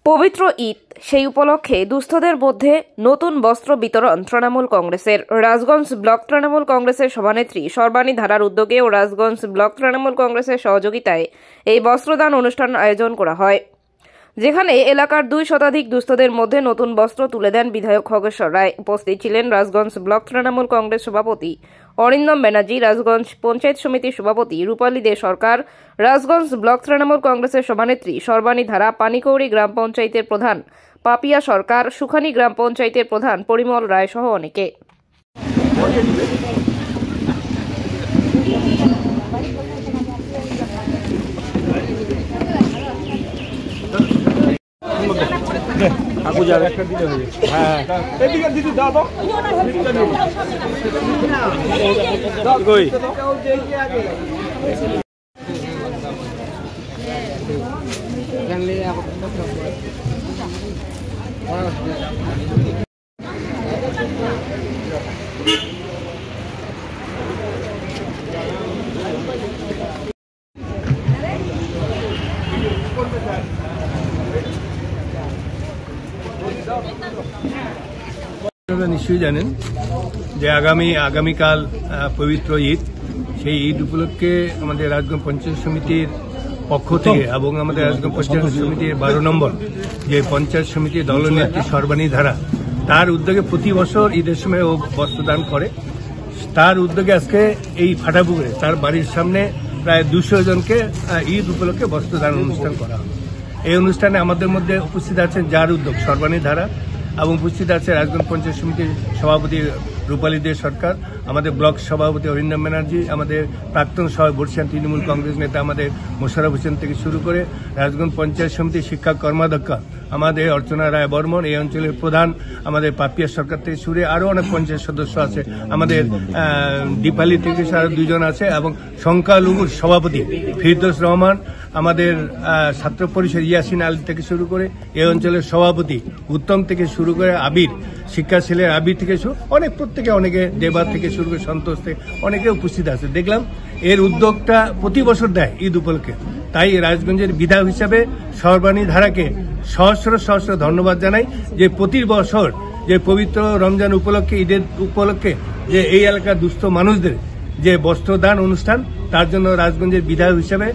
পবিত্র ঈদ সেই উপলক্ষে দুস্থদের মধ্যে নতুন বস্ত্র বিতরণ তৃণমূল কংগ্রেসের। রাজগঞ্জ ব্লক তৃণমূল কংগ্রেসের সভানেত্রী সর্বাণী ধারার উদ্যোগে ও রাজগঞ্জ ব্লক তৃণমূল কংগ্রেসের সহযোগিতায় এই বস্ত্রদান অনুষ্ঠান আয়োজন করা হয়, যেখানে এলাকার 2 শতাধিক দুস্থদের মধ্যে নতুন বস্ত্র তুলে দেন বিধায়ক খগেশ্বর রায়। উপস্থিত ছিলেন রাজগঞ্জ ব্লক তৃণমূল কংগ্রেস সভাপতি অরিন্দম ব্যানার্জি, রাজগঞ্জ পঞ্চায়েত সমিতির সভাপতি রূপালী দে সরকার, রাজগঞ্জ ব্লক তৃণমূল কংগ্রেসের সভানেত্রী সর্বাণী ধারা, পানিকৌড়ি গ্রাম পঞ্চায়েতের প্রধান পাপিয়া সরকার, সুখানী গ্রাম পঞ্চায়েতের প্রধান পরিমল রায় সহ অনেকে। আপু যাবে একটা দিলে হয়ে হ্যাঁ এদিকে দিদি দাও দাও কই জানলে আপনারা নিশ্চয়ই জানেন যে আগামীকাল পবিত্র ঈদ। সেই ঈদ উপলক্ষে আমাদের রাজগঞ্জ পঞ্চায়েত সমিতির পক্ষ থেকে এবং আমাদের রাজগঞ্জ পঞ্চায়েত সমিতির 12 নম্বর যে পঞ্চায়েত সমিতির দলনেত্রী সর্বাণী ধারা, তার উদ্যোগে প্রতি বছর ঈদের সময় ও বস্ত্রদান করে। তার উদ্যোগে আজকে এই ফাটাপুকুরে তার বাড়ির সামনে প্রায় 200 জনকে ঈদ উপলক্ষে বস্ত্রদান অনুষ্ঠান করা হবে। এই অনুষ্ঠানে আমাদের মধ্যে উপস্থিত আছেন যার উদ্যোগ সর্বাণী ধারা এবং উপস্থিত আছে রাজগঞ্জ পঞ্চায়েত সমিতির সভাপতি রূপালী দে সরকার, আমাদের ব্লক সভাপতি অরিন্দম ব্যানার্জি, আমাদের প্রাক্তন বর্ষিয়ান তৃণমূল কংগ্রেস নেতা আমাদের মোশাররফ হোসেন থেকে শুরু করে রাজগঞ্জ পঞ্চায়েত সমিতির শিক্ষা কর্মাধ্যক্ষা আমাদের অর্চনা রায় বর্মন, এই অঞ্চলের প্রধান আমাদের পাপিয়া সরকার থেকে শুরু আরো অনেক পঞ্চায়েত সদস্য আছে, আমাদের দীপালি থেকে আরো 2 জন আছে এবং সংখ্যালঘুর সভাপতি ফিরদৌস রহমান, আমাদের ছাত্র পরিষদ ইয়াসিন আলী থেকে শুরু করে এই অঞ্চলের সভাপতি উত্তম থেকে শুরু করে আবির শিক্ষা ছেলের আবির থেকে শুরু প্রত্যেকে অনেকে দেবা থেকে শুরু করে সন্তোষ থেকে অনেকে উপস্থিত আছে। দেখলাম এর উদ্যোগটা প্রতি বছর দেয় ঈদ উপলক্ষে, তাই রাজগঞ্জের বিধায়ক হিসাবে সর্বাণী ধারাকে সহস্র ধন্যবাদ জানাই যে প্রতি বছর যে পবিত্র রমজান উপলক্ষে ঈদের উপলক্ষে যে এই এলাকার দুস্থ মানুষদের যে বস্ত্রদান অনুষ্ঠান, তার জন্য রাজগঞ্জের বিধায়ক হিসাবে